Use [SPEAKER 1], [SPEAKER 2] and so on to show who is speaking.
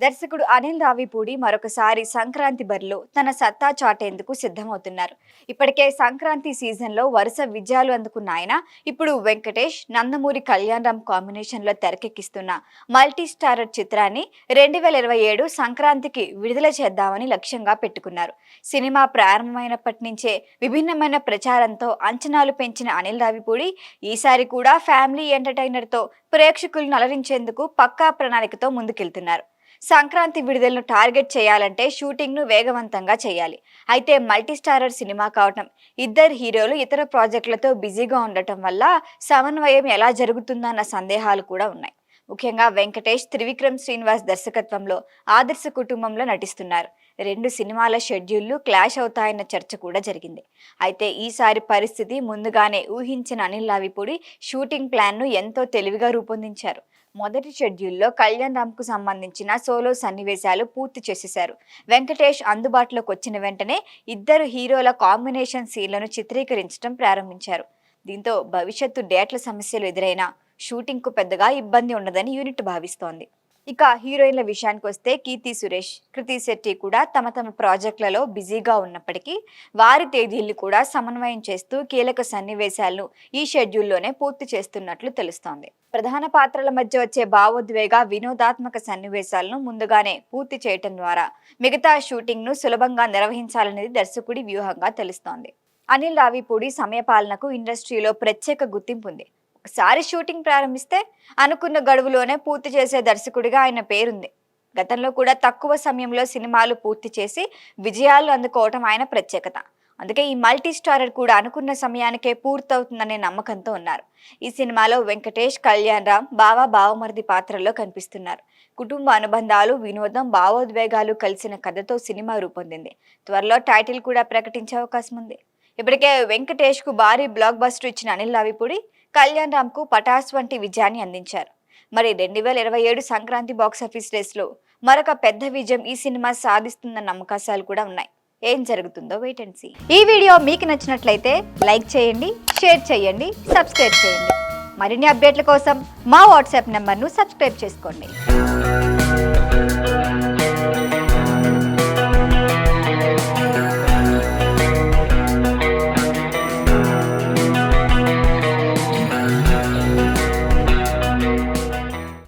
[SPEAKER 1] దర్శకుడు అనిల్ రావిపూడి మరొకసారి సంక్రాంతి బరిలో తన సత్తా చాటేందుకు సిద్ధమవుతున్నారు. ఇప్పటికే సంక్రాంతి సీజన్లో వరుస విజయాలు అందుకున్న ఆయన ఇప్పుడు వెంకటేష్, నందమూరి కళ్యాణరామ్ కాంబినేషన్లో తెరకెక్కిస్తున్న మల్టీ స్టారర్ చిత్రాన్ని 2027 సంక్రాంతికి విడుదల చేద్దామని లక్ష్యంగా పెట్టుకున్నారు. సినిమా ప్రారంభమైనప్పటి నుంచే విభిన్నమైన ప్రచారంతో అంచనాలు పెంచిన అనిల్ రావిపూడి ఈసారి కూడా ఫ్యామిలీ ఎంటర్టైనర్తో ప్రేక్షకులను అలరించేందుకు పక్కా ప్రణాళికతో ముందుకెళ్తున్నారు. సంక్రాంతి విడుదలను టార్గెట్ చేయాలంటే షూటింగ్ను వేగవంతంగా చేయాలి. అయితే మల్టీస్టారర్ సినిమా కావటం, ఇద్దరు హీరోలు ఇతర ప్రాజెక్టులతో బిజీగా ఉండటం వల్ల సమన్వయం ఎలా జరుగుతుందన్న సందేహాలు కూడా ఉన్నాయి. ముఖ్యంగా వెంకటేష్ త్రివిక్రమ్ శ్రీనివాస్ దర్శకత్వంలో ఆదర్శ కుటుంబంలో నటిస్తున్నారు. 2 సినిమాల షెడ్యూళ్లు క్లాష్ అవుతాయన్న చర్చ కూడా జరిగింది. అయితే ఈసారి పరిస్థితి ముందుగానే ఊహించిన అనిల్ రావిపూడి షూటింగ్ ప్లాన్ను ఎంతో తెలివిగా రూపొందించారు. మొదటి షెడ్యూల్లో కళ్యాణ్ రామ్కు సంబంధించిన సోలో సన్నివేశాలు పూర్తి చేసేశారు. వెంకటేష్ అందుబాటులోకి వచ్చిన వెంటనే ఇద్దరు హీరోల కాంబినేషన్ సీన్లను చిత్రీకరించడం ప్రారంభించారు. దీంతో భవిష్యత్తు డేట్ల సమస్యలు ఎదురైనా షూటింగ్కు పెద్దగా ఇబ్బంది ఉండదని యూనిట్ భావిస్తోంది. ఇక హీరోయిన్ల విషయానికి వస్తే కీర్తి సురేష్, కృతి శెట్టి కూడా తమ ప్రాజెక్టులలో బిజీగా ఉన్నప్పటికీ వారి తేదీల్ని కూడా సమన్వయం చేస్తూ కీలక సన్నివేశాలను ఈ షెడ్యూల్లోనే పూర్తి చేస్తున్నట్లు తెలుస్తోంది. ప్రధాన పాత్రల మధ్య వచ్చే భావోద్వేగ వినోదాత్మక సన్నివేశాలను ముందుగానే పూర్తి చేయటం ద్వారా మిగతా షూటింగ్ను సులభంగా నిర్వహించాలనేది దర్శకుడి వ్యూహంగా తెలుస్తోంది. అనిల్ రావిపూడి సమయపాలనకు ఇండస్ట్రీలో ప్రత్యేక గుర్తింపు ఉంది. ఒకసారి షూటింగ్ ప్రారంభిస్తే అనుకున్న గడువులోనే పూర్తి చేసే దర్శకుడిగా ఆయన పేరుంది. గతంలో కూడా తక్కువ సమయంలో సినిమాలు పూర్తి చేసి విజయాలు అందుకోవటం ఆయన ప్రత్యేకత. అందుకే ఈ మల్టీ స్టారర్ కూడా అనుకున్న సమయానికే పూర్తవుతుందనే నమ్మకంతో ఉన్నారు. ఈ సినిమాలో వెంకటేష్, కళ్యాణ్ రామ్ బావమరిది పాత్రల్లో కనిపిస్తున్నారు. కుటుంబ అనుబంధాలు, వినోదం, భావోద్వేగాలు కలిసిన కథతో సినిమా రూపొందింది. త్వరలో టైటిల్ కూడా ప్రకటించే అవకాశం ఉంది. ఇప్పటికే వెంకటేష్ కు భారీ బ్లాక్ బస్టర్ ఇచ్చిన అనిల్ రావిపూడి కళ్యాణ్ రామ్ కు పటాస్ వంటి విజయాన్ని అందించారు. మరి 2027 సంక్రాంతి బాక్సాఫీస్ రేస్లో మరొక పెద్ద విజయం ఈ సినిమా సాధిస్తుందన్న నమ్మకాలు కూడా ఉన్నాయి. ఏం జరుగుతుందో వెయిట్ అండ్ సీ. ఈ వీడియో మీకు నచ్చినట్లయితే లైక్ చేయండి, షేర్ చేయండి, సబ్స్క్రైబ్ చేయండి. మరిన్ని అప్డేట్ల కోసం మా వాట్సాప్ నెంబర్ను సబ్స్క్రైబ్ చేసుకోండి.